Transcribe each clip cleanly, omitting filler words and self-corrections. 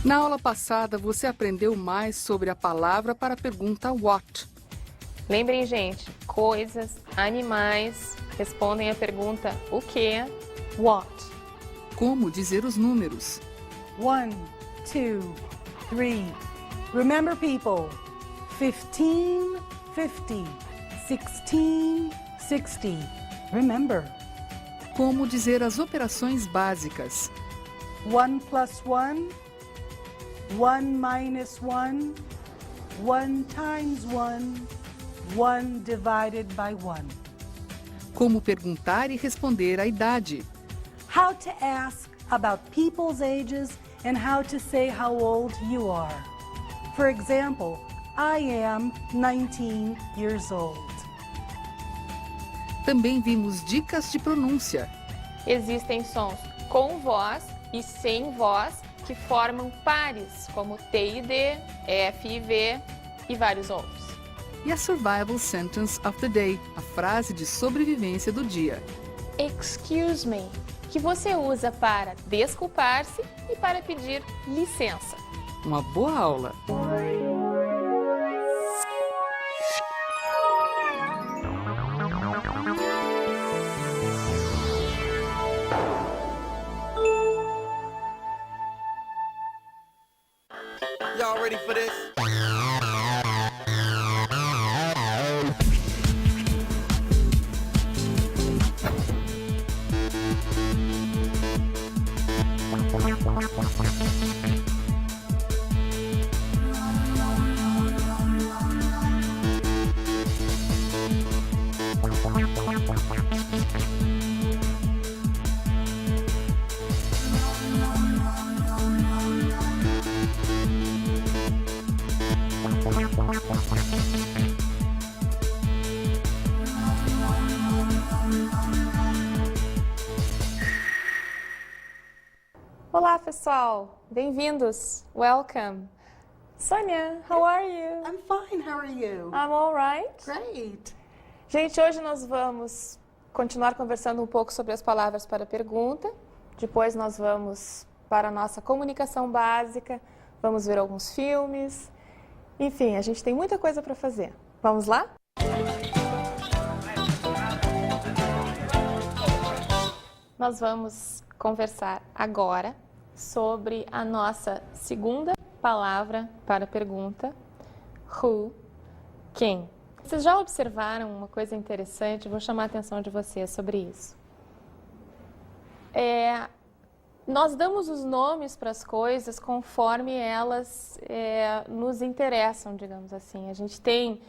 Na aula passada, você aprendeu mais sobre a palavra para a pergunta what. Lembrem, gente, coisas, animais respondem a pergunta o quê? What? Como dizer os números. 1, 2, 3. Remember, people. 15, 50. 16, 60. Remember. Como dizer as operações básicas. 1 plus 1. 1 minus 1. 1 times 1. 1 divided by 1. Como perguntar e responder a idade. How to ask about people's ages and how to say how old you are. For example, I am 19 years old. Também vimos dicas de pronúncia. Existem sons com voz e sem voz que formam pares, como T e D, F e V e vários outros. E a Survival Sentence of the Day, a frase de sobrevivência do dia. Excuse me, que você usa para desculpar-se e para pedir licença. Uma boa aula! Y'all ready for this? Olá, pessoal! Bem-vindos! Welcome! Sonia, how are you? I'm fine, how are you? I'm all right. Great. Gente, hoje nós vamos continuar conversando um pouco sobre as palavras para pergunta. Depois nós vamos para a nossa comunicação básica, vamos ver alguns filmes. Enfim, a gente tem muita coisa para fazer. Vamos lá? Nós vamos conversar agora sobre a nossa segunda palavra para pergunta, who, quem. Vocês já observaram uma coisa interessante? Vou chamar a atenção de vocês sobre isso. Nós damos os nomes para as coisas conforme elas nos interessam, digamos assim. A gente tem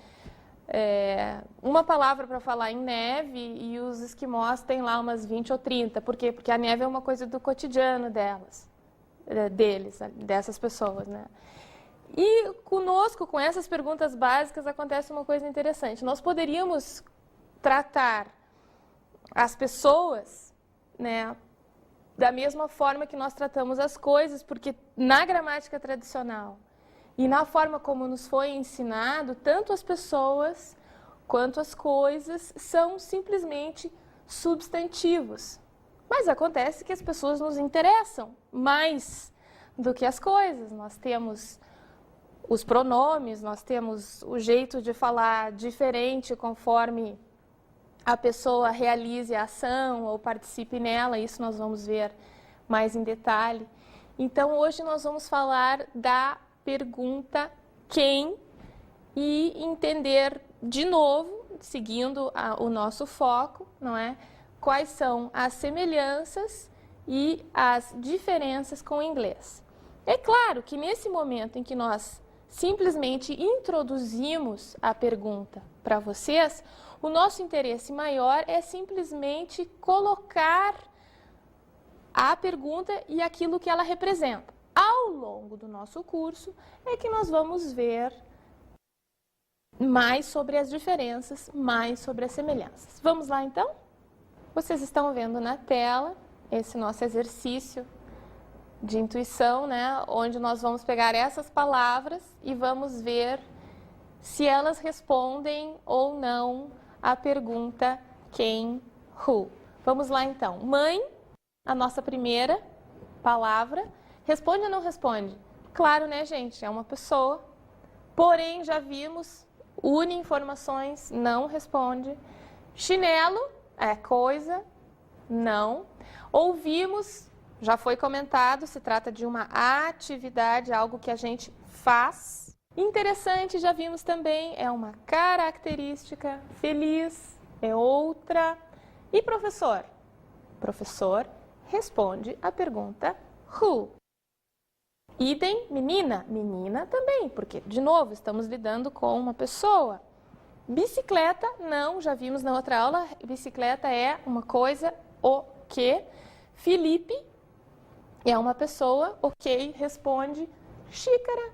uma palavra para falar em neve e os esquimós têm lá umas 20 ou 30. Por quê? Porque a neve é uma coisa do cotidiano dessas pessoas, né? E conosco, com essas perguntas básicas, acontece uma coisa interessante. Nós poderíamos tratar as pessoas, né, da mesma forma que nós tratamos as coisas, porque na gramática tradicional e na forma como nos foi ensinado, tanto as pessoas quanto as coisas são simplesmente substantivos. Mas acontece que as pessoas nos interessam mais do que as coisas. Nós temos os pronomes, nós temos o jeito de falar diferente conforme a pessoa realize a ação ou participe nela. Isso nós vamos ver mais em detalhe. Então, hoje nós vamos falar da pergunta quem e entender de novo, seguindo o nosso foco, não é? Quais são as semelhanças e as diferenças com o inglês. É claro que nesse momento em que nós simplesmente introduzimos a pergunta para vocês, o nosso interesse maior é simplesmente colocar a pergunta e aquilo que ela representa. Ao longo do nosso curso é que nós vamos ver mais sobre as diferenças, mais sobre as semelhanças. Vamos lá então? Vocês estão vendo na tela esse nosso exercício de intuição, né? Onde nós vamos pegar essas palavras e vamos ver se elas respondem ou não a pergunta quem, who. Vamos lá então. Mãe, a nossa primeira palavra. Responde ou não responde? Claro, né, gente? É uma pessoa. Porém, já vimos, une informações, não responde. Chinelo é coisa, não. Ouvimos, já foi comentado, se trata de uma atividade, algo que a gente faz. Interessante, já vimos também, é uma característica. Feliz é outra. E professor? Professor responde a pergunta who. Idem, menina? Menina também, porque, de novo, estamos lidando com uma pessoa. Bicicleta, não, já vimos na outra aula, bicicleta é uma coisa, o que. Felipe é uma pessoa, ok, responde. Xícara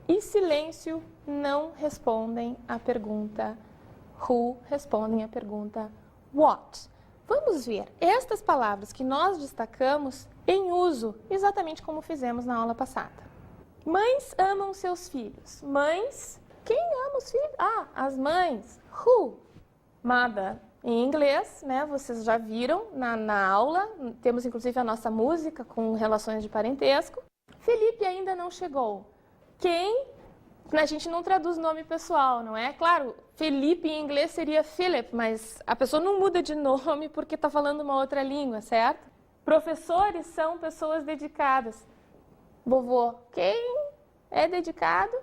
e silêncio não respondem a pergunta who, respondem a pergunta what. Vamos ver estas palavras que nós destacamos em uso, exatamente como fizemos na aula passada. Mães amam seus filhos. Mães, quem ama os filhos? Ah, as mães. Who? Mother. Em inglês, né? Vocês já viram na aula. Temos inclusive a nossa música com relações de parentesco. Felipe ainda não chegou. Quem? A gente não traduz nome pessoal, não é? Claro, Felipe em inglês seria Philip, mas a pessoa não muda de nome porque está falando uma outra língua, certo? Professores são pessoas dedicadas. Vovô, quem é dedicado?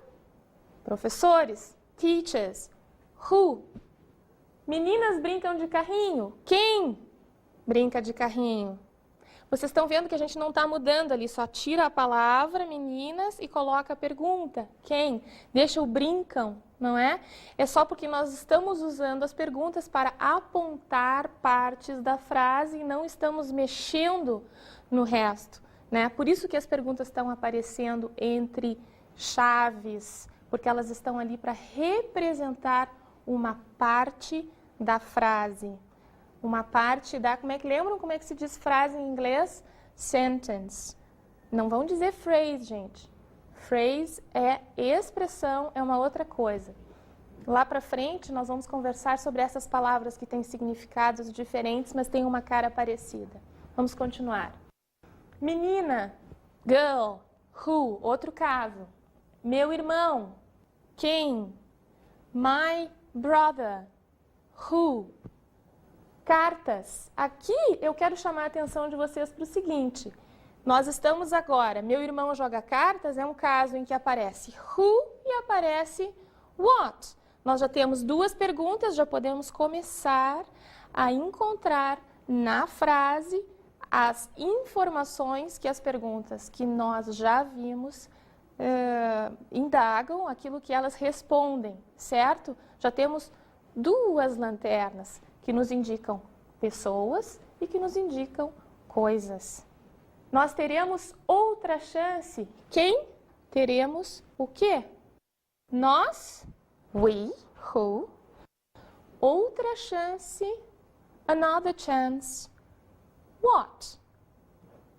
Professores, teachers. Who? Meninas brincam de carrinho. Quem brinca de carrinho? Vocês estão vendo que a gente não está mudando ali, só tira a palavra meninas e coloca a pergunta. Quem? Deixa o brincam, não é? É só porque nós estamos usando as perguntas para apontar partes da frase e não estamos mexendo no resto, né? Por isso que as perguntas estão aparecendo entre chaves, porque elas estão ali para representar uma parte da frase. Uma parte da... Lembram como é que se diz frase em inglês? Sentence. Não vão dizer phrase, gente. Phrase é expressão, é uma outra coisa. Lá para frente, nós vamos conversar sobre essas palavras que têm significados diferentes, mas têm uma cara parecida. Vamos continuar. Menina, girl, who, outro caso. Meu irmão, quem? My brother, who? Cartas. Aqui eu quero chamar a atenção de vocês para o seguinte. Nós estamos agora, meu irmão joga cartas, é um caso em que aparece who e aparece what. Nós já temos duas perguntas, já podemos começar a encontrar na frase as informações que as perguntas que nós já vimos indagam, aquilo que elas respondem, certo? Já temos duas lanternas que nos indicam pessoas e que nos indicam coisas. Nós teremos outra chance. Quem? Teremos o quê? Nós, we, who. Outra chance, another chance, what?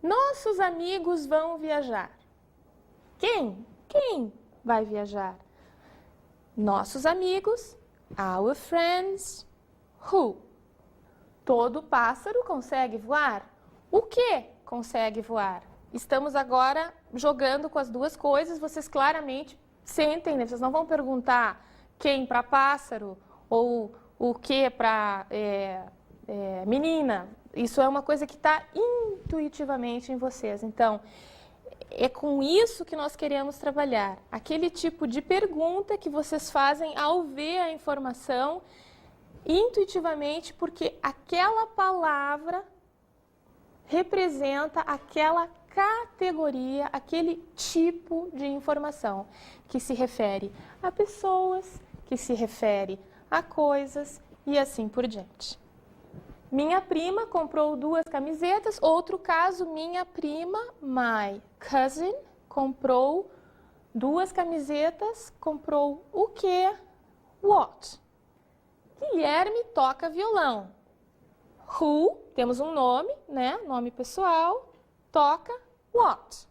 Nossos amigos vão viajar. Quem? Quem vai viajar? Nossos amigos, our friends. Who? Todo pássaro consegue voar? O que consegue voar? Estamos agora jogando com as duas coisas, vocês claramente sentem, né? Vocês não vão perguntar quem para pássaro ou o que para menina. Isso é uma coisa que está intuitivamente em vocês. Então, é com isso que nós queremos trabalhar. Aquele tipo de pergunta que vocês fazem ao ver a informação intuitivamente, porque aquela palavra representa aquela categoria, aquele tipo de informação que se refere a pessoas, que se refere a coisas e assim por diante. Minha prima comprou 2 camisetas. Outro caso, minha prima, my cousin, comprou 2 camisetas. Comprou o quê? What? Guilherme toca violão. Who, temos um nome, né? Nome pessoal. Toca what?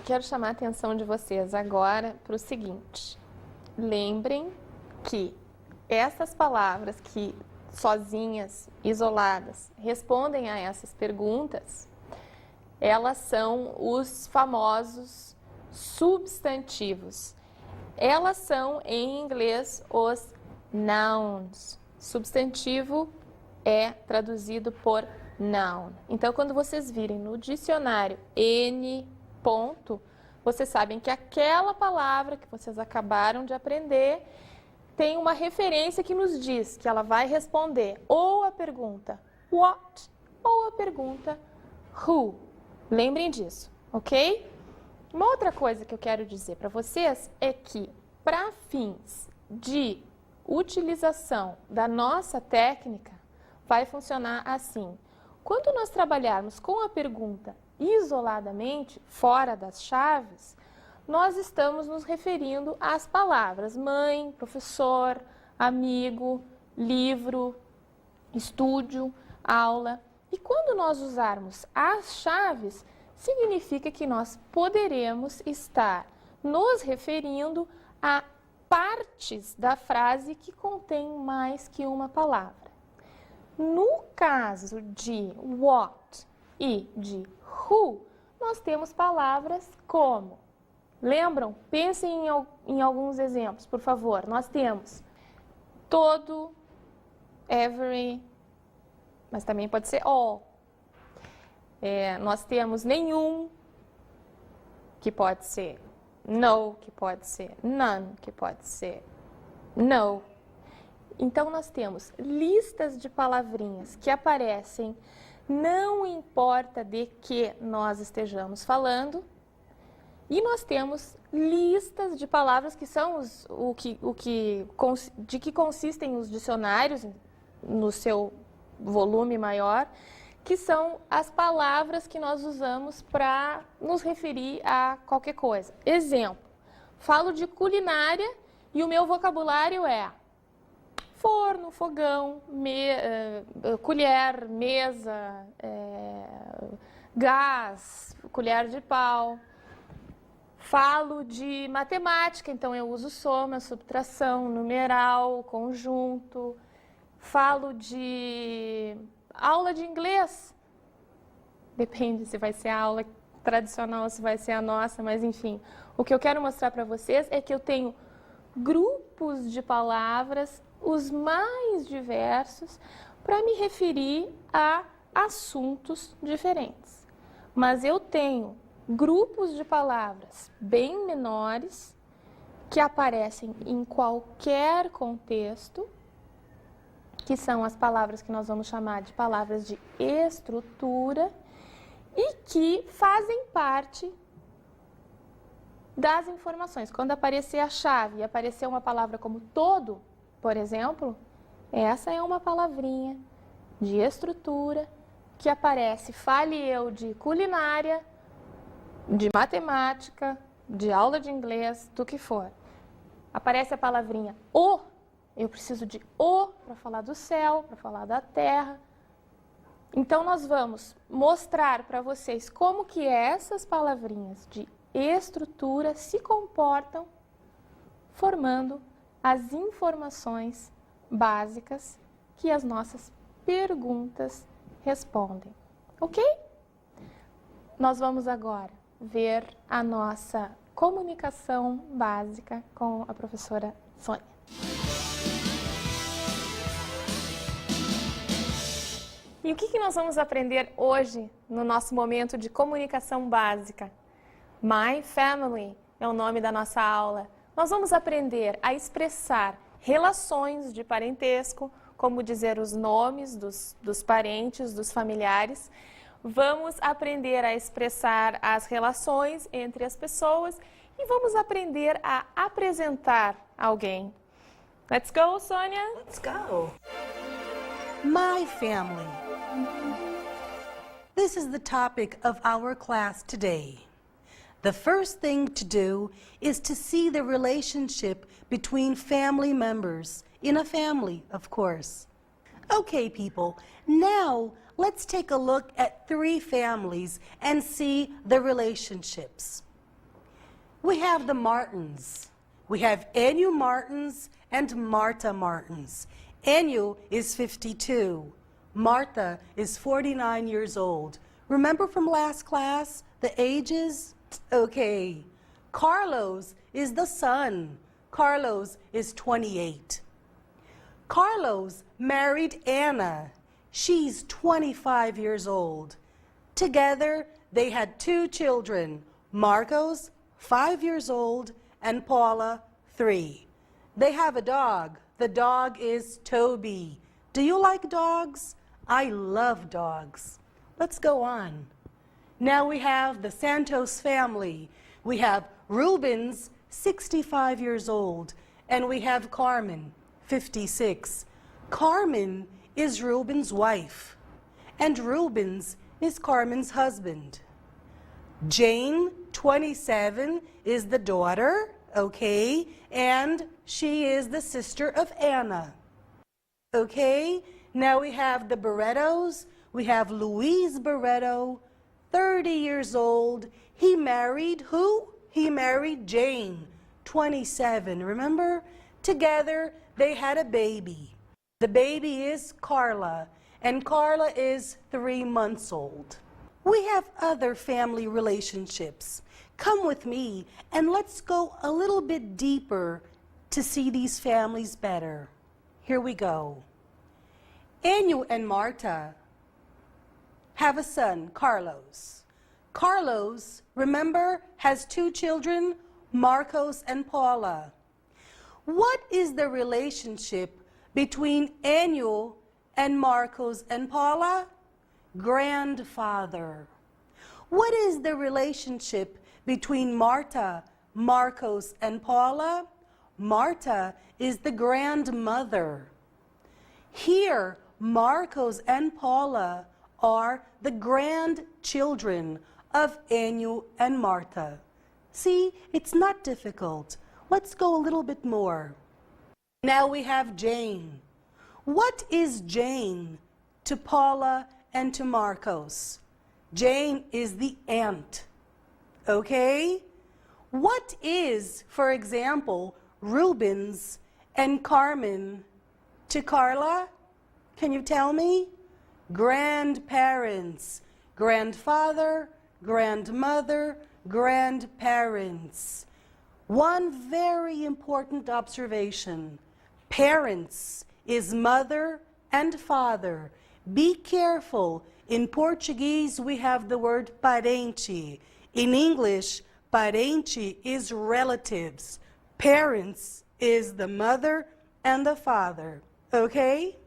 Quero chamar a atenção de vocês agora para o seguinte. Lembrem que essas palavras que sozinhas, isoladas, respondem a essas perguntas, elas são os famosos substantivos. Elas são, em inglês, os nouns. Substantivo é traduzido por noun. Então, quando vocês virem no dicionário N ponto, vocês sabem que aquela palavra que vocês acabaram de aprender tem uma referência que nos diz que ela vai responder ou a pergunta what ou a pergunta who. Lembrem disso, ok? Uma outra coisa que eu quero dizer para vocês é que, para fins de utilização da nossa técnica, vai funcionar assim. Quando nós trabalharmos com a pergunta isoladamente, fora das chaves, nós estamos nos referindo às palavras mãe, professor, amigo, livro, estúdio, aula. E quando nós usarmos as chaves, significa que nós poderemos estar nos referindo a partes da frase que contém mais que uma palavra. No caso de what e de who, nós temos palavras como, lembram? Pensem em alguns exemplos, por favor. Nós temos todo, every, mas também pode ser all. Nós temos nenhum, que pode ser no, que pode ser none, que pode ser no. Então, nós temos listas de palavrinhas que aparecem, não importa de que nós estejamos falando, e nós temos listas de palavras que são de que consistem os dicionários, no seu volume maior, que são as palavras que nós usamos para nos referir a qualquer coisa. Exemplo, falo de culinária e o meu vocabulário é forno, fogão, colher, mesa, gás, colher de pau. Falo de matemática, então eu uso soma, subtração, numeral, conjunto. Falo de aula de inglês. Depende se vai ser a aula tradicional ou se vai ser a nossa, mas enfim. O que eu quero mostrar para vocês é que eu tenho grupos de palavras, os mais diversos, para me referir a assuntos diferentes. Mas eu tenho grupos de palavras bem menores que aparecem em qualquer contexto, que são as palavras que nós vamos chamar de palavras de estrutura e que fazem parte das informações. Quando aparecer a chave e aparecer uma palavra como todo, por exemplo, essa é uma palavrinha de estrutura que aparece, fale eu de culinária, de matemática, de aula de inglês, do que for. Aparece a palavrinha o, eu preciso de o para falar do céu, para falar da terra. Então, nós vamos mostrar para vocês como que essas palavrinhas de estrutura se comportam, formando as informações básicas que as nossas perguntas respondem. Ok? Nós vamos agora ver a nossa comunicação básica com a professora Sônia. E o que nós vamos aprender hoje no nosso momento de comunicação básica? My Family é o nome da nossa aula. Nós vamos aprender a expressar relações de parentesco, como dizer os nomes dos parentes, dos familiares. Vamos aprender a expressar as relações entre as pessoas e vamos aprender a apresentar alguém. Let's go, Sônia? Let's go. My family. This is the topic of our class today. The first thing to do is to see the relationship between family members, in a family, of course. Okay, people, now let's take a look at 3 families and see the relationships. We have the Martins. We have Enyo Martins and Martha Martins. Enyo is 52. Martha is 49 years old. Remember from last class, the ages? Okay. Carlos is the son. Carlos is 28. Carlos married Anna. She's 25 years old. Together, they had 2 children, Marcos, 5 years old, and Paula, 3. They have a dog. The dog is Toby. Do you like dogs? I love dogs. Let's go on. Now we have the Santos family. We have Rubens, 65 years old, and we have Carmen, 56. Carmen is Rubens' wife, and Rubens is Carmen's husband. Jane, 27, is the daughter, okay, and she is the sister of Anna. Okay, now we have the Barrettos. We have Luis Barretto, 30 years old. He married who? He married Jane, 27. Remember? Together, they had a baby. The baby is Carla, and Carla is 3 months old. We have other family relationships. Come with me, and let's go a little bit deeper to see these families better. Here we go. Enyo and Marta have a son, Carlos. Carlos, remember, has 2 children, Marcos and Paula. What is the relationship between Enyo and Marcos and Paula? Grandfather. What is the relationship between Marta, Marcos, and Paula? Marta is the grandmother. Here, Marcos and Paula are the grandchildren of Enyo and Marta. See, it's not difficult. Let's go a little bit more. Now we have Jane. What is Jane to Paula and to Marcos? Jane is the aunt. Okay? What is, for example, Rubens and Carmen to Carla? Can you tell me? Grandparents. Grandfather, grandmother, grandparents. One very important observation. Parents is mother and father. Be careful. In Portuguese, we have the word parente. In English, parente is relatives. Parents is the mother and the father. Okay?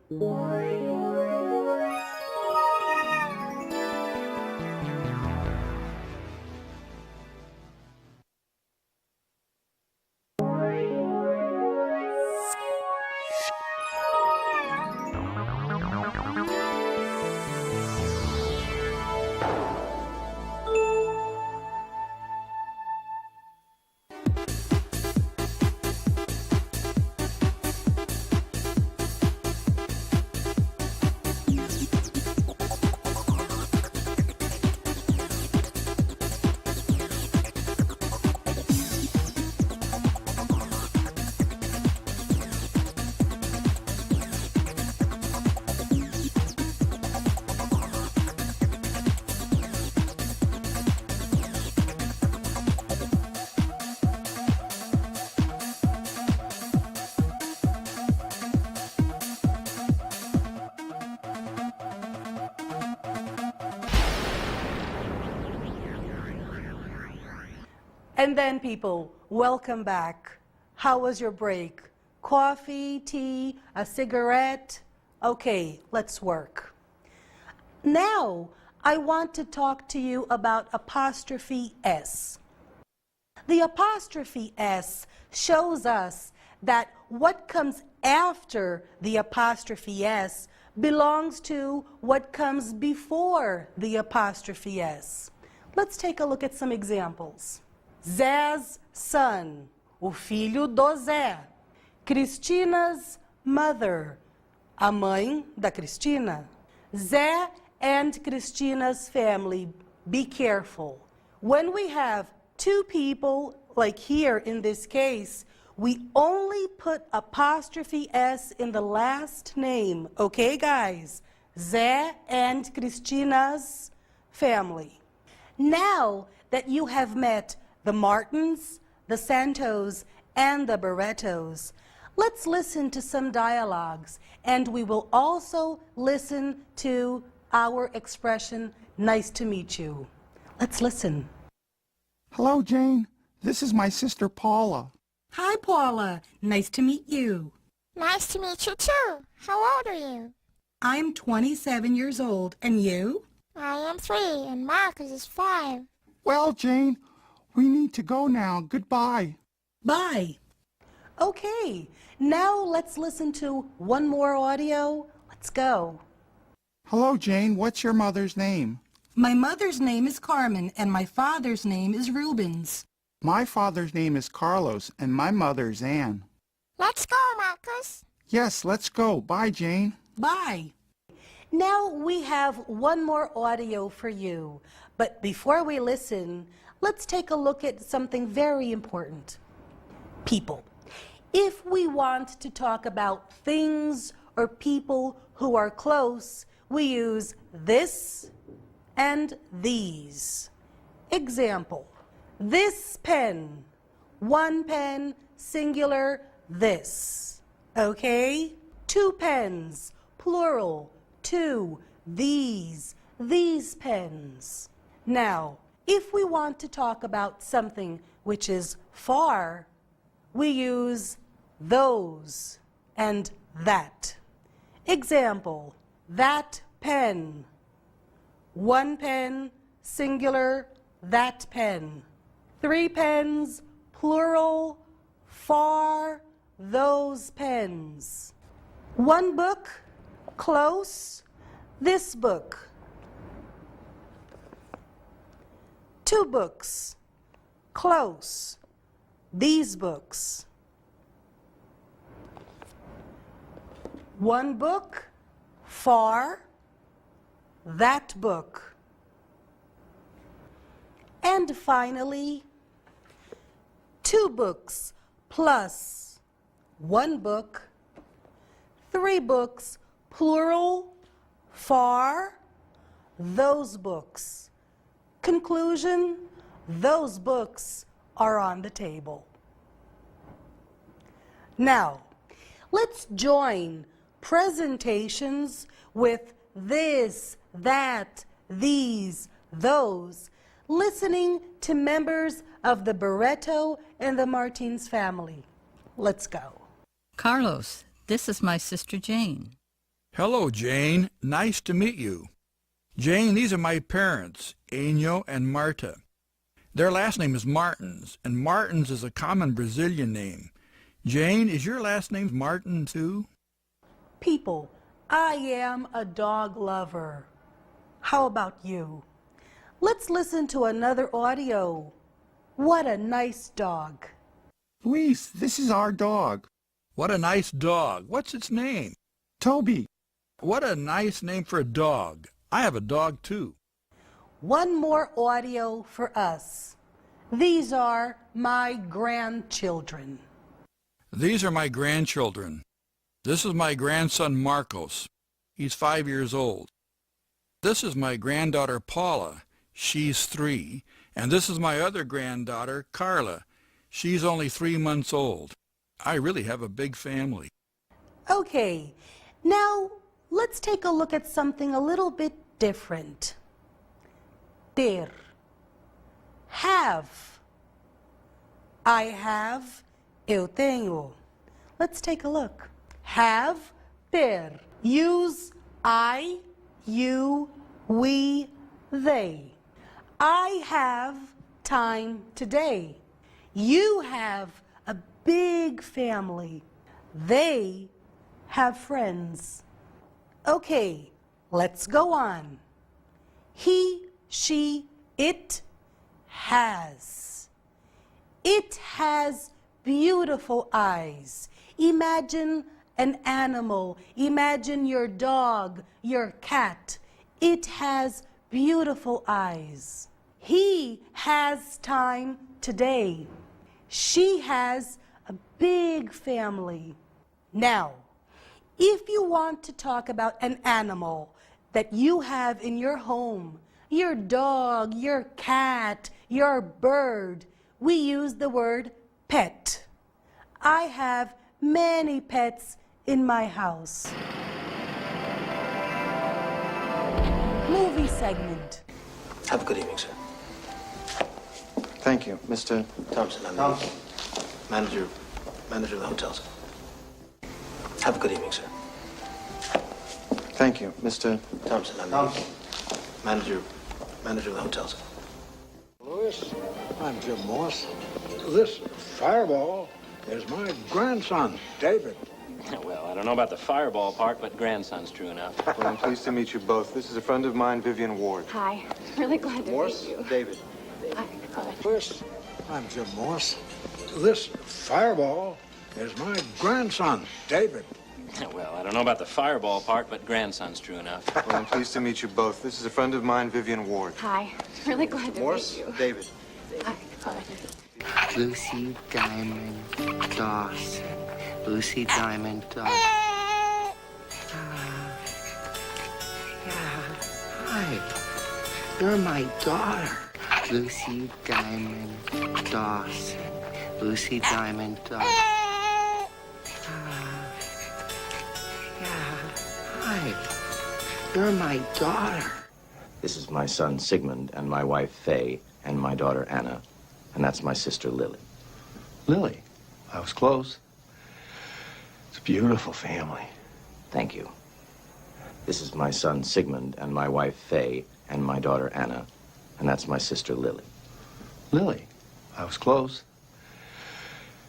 And then people, welcome back. How was your break? Coffee, tea, a cigarette? Okay, let's work. Now, I want to talk to you about apostrophe S. The apostrophe S shows us that what comes after the apostrophe S belongs to what comes before the apostrophe S. Let's take a look at some examples. Zé's son, o filho do Zé. Cristina's mother, a mãe da Cristina. Zé and Cristina's family, be careful. When we have 2 people, like here in this case, we only put apostrophe S in the last name, okay guys? Zé and Cristina's family. Now that you have met the Martins, the Santos, and the Barrettos. Let's listen to some dialogues, and we will also listen to our expression, nice to meet you. Let's listen. Hello, Jane. This is my sister Paula. Hi, Paula. Nice to meet you. Nice to meet you too. How old are you? I'm 27 years old, and you? I am 3, and Marcus is 5. Well, Jane, we need to go now. Goodbye. Bye. Okay, now let's listen to one more audio. Let's go. Hello, Jane. What's your mother's name? My mother's name is Carmen, and my father's name is Rubens. My father's name is Carlos, and my mother's Anne. Let's go, Marcus. Yes, let's go. Bye, Jane. Bye. Now we have one more audio for you. But before we listen, let's take a look at something very important. People. If we want to talk about things or people who are close, we use this and these. Example, this pen, one pen, singular, this. Okay? 2 pens, plural, 2, these pens. Now, if we want to talk about something which is far, we use those and that. Example, that pen. 1 pen, singular, that pen. 3 pens, plural, far, those pens. 1 book, close, this book. 2 books, close, these books. 1 book, far, that book. And finally, 2 books plus 1 book, 3 books, plural, far, those books. Conclusion, those books are on the table. Now, let's join presentations with this, that, these, those, listening to members of the Barretto and the Martins family. Let's go. Carlos, this is my sister Jane. Hello, Jane. Nice to meet you. Jane, these are my parents, Enio and Marta. Their last name is Martins, and Martins is a common Brazilian name. Jane, is your last name Martin, too? People, I am a dog lover. How about you? Let's listen to another audio. What a nice dog. Luis, this is our dog. What a nice dog. What's its name? Toby. What a nice name for a dog. I have a dog, too. One more audio for us. These are my grandchildren. These are my grandchildren. This is my grandson, Marcos. He's 5 years old. This is my granddaughter, Paula. She's 3. And this is my other granddaughter, Carla. She's only 3 months old. I really have a big family. Okay, now let's take a look at something a little bit different. Ter. Have. I have. Eu tenho. Let's take a look. Have, ter. Use I, you, we, they. I have time today. You have a big family. They have friends. Okay, let's go on. He, she, it has. It has beautiful eyes. Imagine an animal. Imagine your dog, your cat. It has beautiful eyes. He has time today. She has a big family. Now, if you want to talk about an animal that you have in your home, your dog, your cat, your bird, we use the word pet. I have many pets in my house. Movie segment. Have a good evening, sir. Thank you, Mr. Thompson, I'm the manager of the hotel, sir. Have a good evening, sir. Thank you, Mr. Thompson, I'm the manager of the hotel, sir. Louis, I'm Jim Morse. This fireball is my grandson, David. Well, I don't know about the fireball part, but grandson's true enough. Well, I'm pleased to meet you both. This is a friend of mine, Vivian Ward. Hi. Really glad to Morse, meet you. David. Hi. Louis, I'm Jim Morse. This fireball is my grandson, David. Well, I don't know about the fireball part, but grandson's true enough. Well, I'm pleased to meet you both. This is a friend of mine, Vivian Ward. Hi. Really glad to Morse, meet you. David. Hi. Lucy Diamond Dawson. Lucy Diamond Dawson. Hi. You're my daughter. Lucy Diamond Dawson. Lucy Diamond Dawson. Hi. You're my daughter. This is my son, Sigmund, and my wife, Faye, and my daughter, Anna. And that's my sister, Lily. Lily. I was close. It's a beautiful family. Thank you. This is my son, Sigmund, and my wife, Faye, and my daughter, Anna. And that's my sister, Lily. Lily. I was close.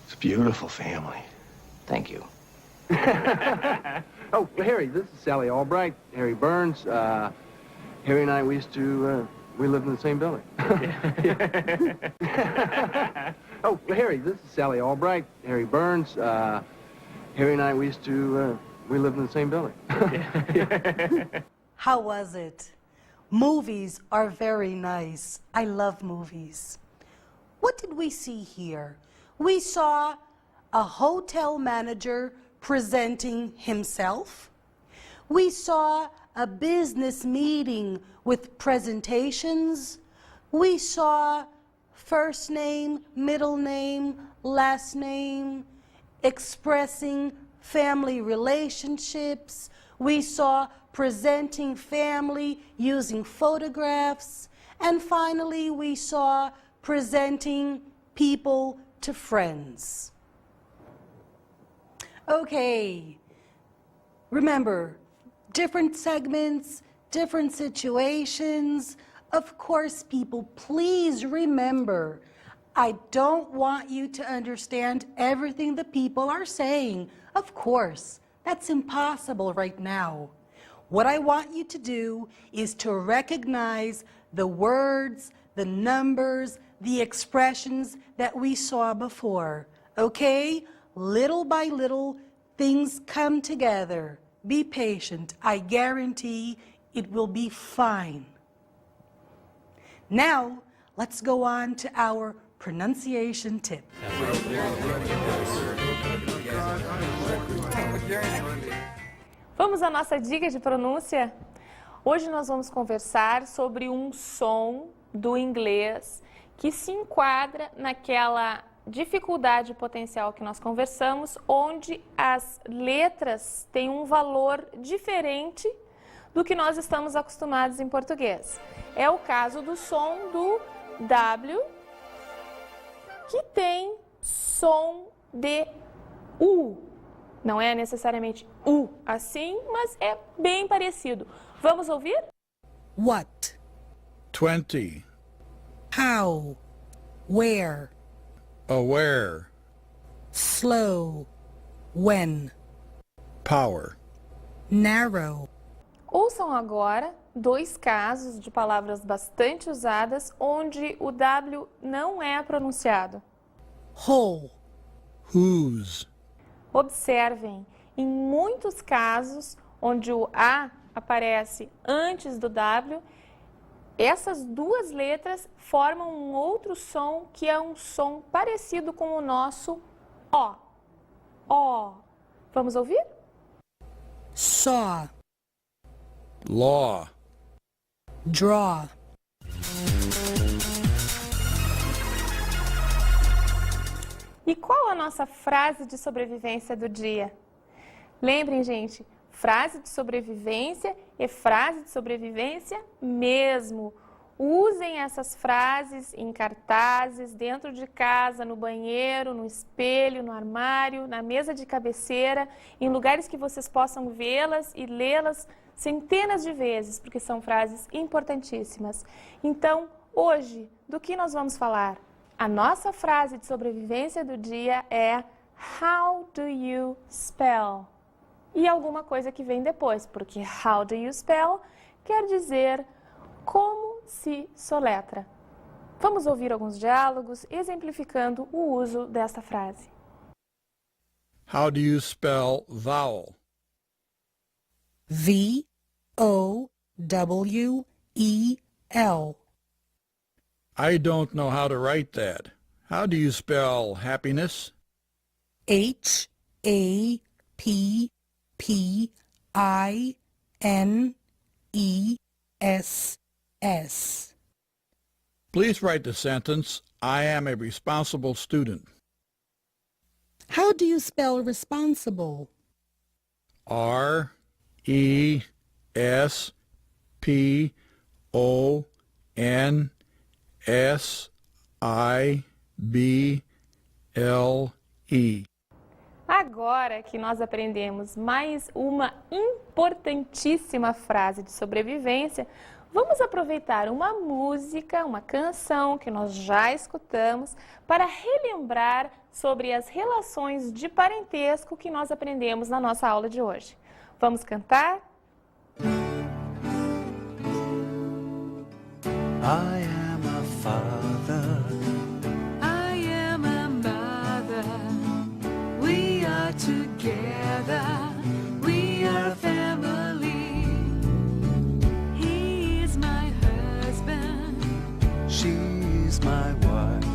It's a beautiful family. Thank you. Oh, Harry, this is Sally Albright, Harry Burns. Harry and I, we lived in the same building. Oh, Harry, this is Sally Albright, Harry Burns. Harry and I, we lived in the same building. How was it? Movies are very nice. I love movies. What did we see here? We saw a hotel manager presenting himself. We saw a business meeting with presentations. We saw first name, middle name, last name, expressing family relationships. We saw presenting family using photographs. And finally, we saw presenting people to friends. Okay, remember, different segments, different situations. Of course, people, please remember, I don't want you to understand everything the people are saying. Of course, that's impossible right now. What I want you to do is to recognize the words, the numbers, the expressions that we saw before, okay? Little by little, things come together. Be patient. I guarantee it will be fine. Now, let's go on to our pronunciation tip. Vamos à nossa dica de pronúncia? Hoje nós vamos conversar sobre um som do inglês que se enquadra naquela dificuldade potencial que nós conversamos, onde as letras têm um valor diferente do que nós estamos acostumados em português. É o caso do som do W, que tem som de U. Não é necessariamente U assim, mas é bem parecido. Vamos ouvir? What? 20. How? Where? Aware. Slow? When? Power. Narrow? Ouçam agora dois casos de palavras bastante usadas onde o W não é pronunciado. Whole? Whose. Observem, em muitos casos onde o A aparece antes do W, essas duas letras formam um outro som que é um som parecido com o nosso O. O. Vamos ouvir? Saw? Law. Draw? E qual a nossa frase de sobrevivência do dia? Lembrem, gente, frase de sobrevivência e frase de sobrevivência mesmo. Usem essas frases em cartazes, dentro de casa, no banheiro, no espelho, no armário, na mesa de cabeceira, em lugares que vocês possam vê-las e lê-las centenas de vezes, porque são frases importantíssimas. Então, hoje, do que nós vamos falar? A nossa frase de sobrevivência do dia é How do you spell? E alguma coisa que vem depois, porque How do you spell quer dizer como se soletra. Vamos ouvir alguns diálogos exemplificando o uso desta frase. How do you spell vowel? V-O-W-E-L. I don't know how to write that. How do you spell happiness? H-A-P-P-I-N-E-S. Please write the sentence, I am a responsible student. How do you spell responsible? R-E-S-P-O-N-S-I-B-L-E. Agora que nós aprendemos mais uma importantíssima frase de sobrevivência, vamos aproveitar uma música, uma canção que nós já escutamos para relembrar sobre as relações de parentesco que nós aprendemos na nossa aula de hoje. Vamos cantar? I am a father. I am a mother. We are together. We are family. He is my husband. She's my wife.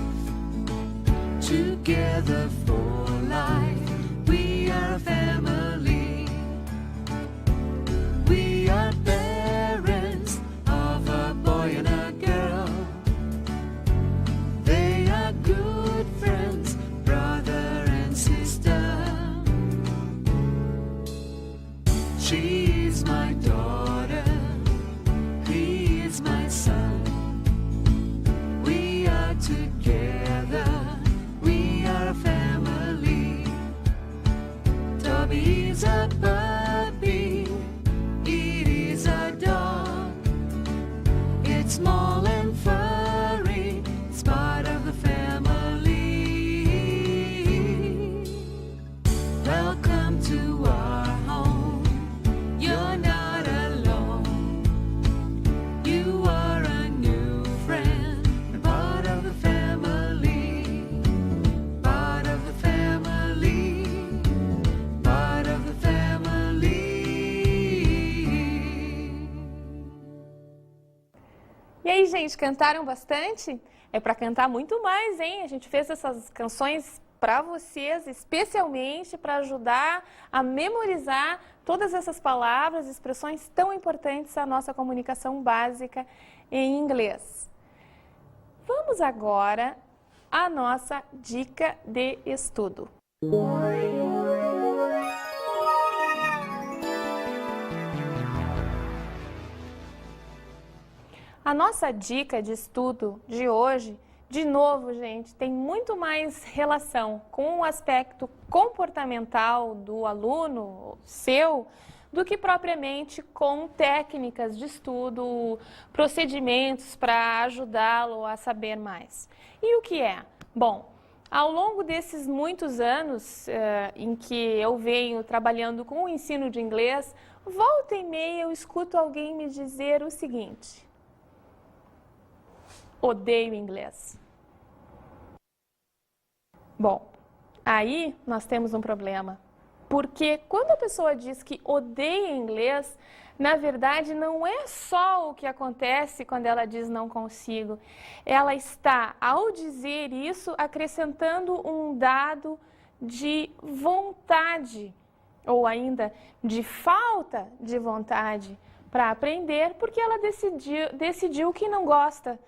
Together for life. We are family. We are parents of a boy and a girl. They are good friends, brother and sister. She is my daughter. He is my son. We are together. We are family. Toby is a puppy. It is a dog. It's small and furry. It's part of the family. Welcome to our home. You're not alone. You are a new friend. And part of the family. Part of the family. Part of the family. E aí, gente, cantaram bastante? É para cantar muito mais, hein? A gente fez essas canções para vocês, especialmente para ajudar a memorizar todas essas palavras, expressões tão importantes à nossa comunicação básica em inglês. Vamos agora à nossa dica de estudo. A nossa dica de estudo de hoje, de novo, gente, tem muito mais relação com o aspecto comportamental do aluno seu do que propriamente com técnicas de estudo, procedimentos para ajudá-lo a saber mais. E o que é? Bom, ao longo desses muitos anos em que eu venho trabalhando com o ensino de inglês, volta e meia eu escuto alguém me dizer o seguinte: odeio inglês. Bom, aí nós temos um problema. Porque quando a pessoa diz que odeia inglês, na verdade não é só o que acontece quando ela diz não consigo. Ela está, ao dizer isso, acrescentando um dado de vontade, ou ainda de falta de vontade para aprender, porque ela decidiu que não gosta,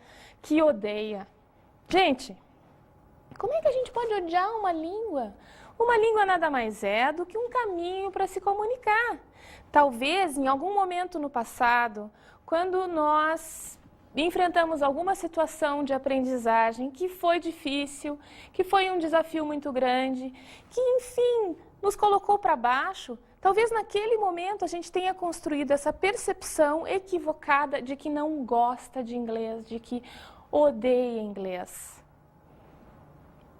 que odeia. Gente, Como é que a gente pode odiar uma língua? Uma língua nada mais é do que um caminho para se comunicar. Talvez, em algum momento no passado, quando nós enfrentamos alguma situação de aprendizagem que foi difícil, que foi um desafio muito grande, que, enfim, nos colocou para baixo, talvez naquele momento a gente tenha construído essa percepção equivocada de que não gosta de inglês, de que odeia inglês.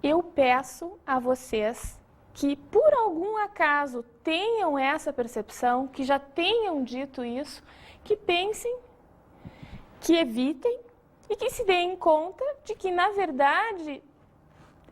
Eu peço a vocês que, por algum acaso, tenham essa percepção, que já tenham dito isso, que pensem, que evitem e que se deem conta de que, na verdade,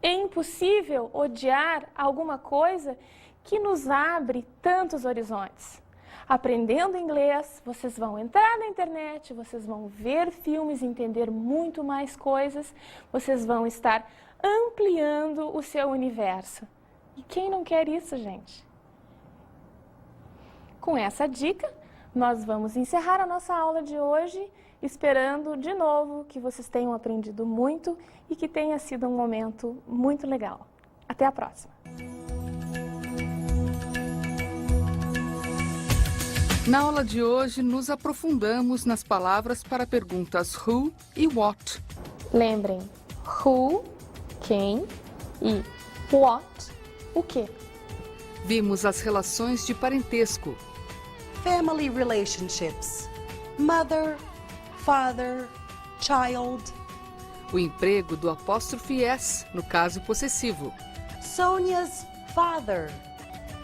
é impossível odiar alguma coisa que nos abre tantos horizontes. Aprendendo inglês, vocês vão entrar na internet, vocês vão ver filmes, entender muito mais coisas, vocês vão estar ampliando o seu universo. E quem não quer isso, gente? Com essa dica, nós vamos encerrar a nossa aula de hoje, esperando de novo que vocês tenham aprendido muito e que tenha sido um momento muito legal. Até a próxima! Na aula de hoje, nos aprofundamos nas palavras para perguntas who e what. Lembrem, who, quem, e what, o quê. Vimos as relações de parentesco. Family relationships. Mother, father, child. O emprego do apóstrofe S no caso possessivo. Sonia's father.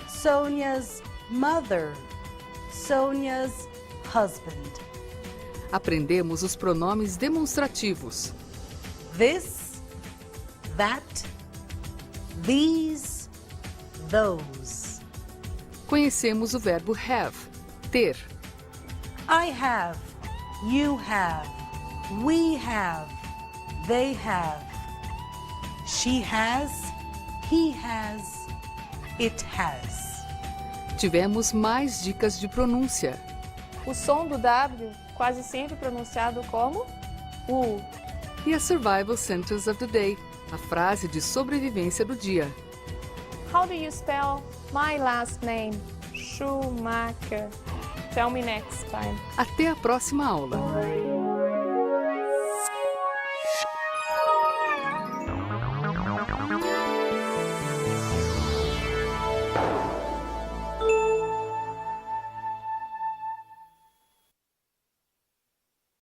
Sonia's mother. Sonia's husband. Aprendemos os pronomes demonstrativos. This, that, these, those. Conhecemos o verbo have, ter. I have, you have, we have, they have. She has, he has, it has. Tivemos mais dicas de pronúncia. O som do W quase sempre pronunciado como U. E a Survival Sentence of the Day, a frase de sobrevivência do dia. How do you spell my last name? Schumacher. Tell me next time. Até a próxima aula.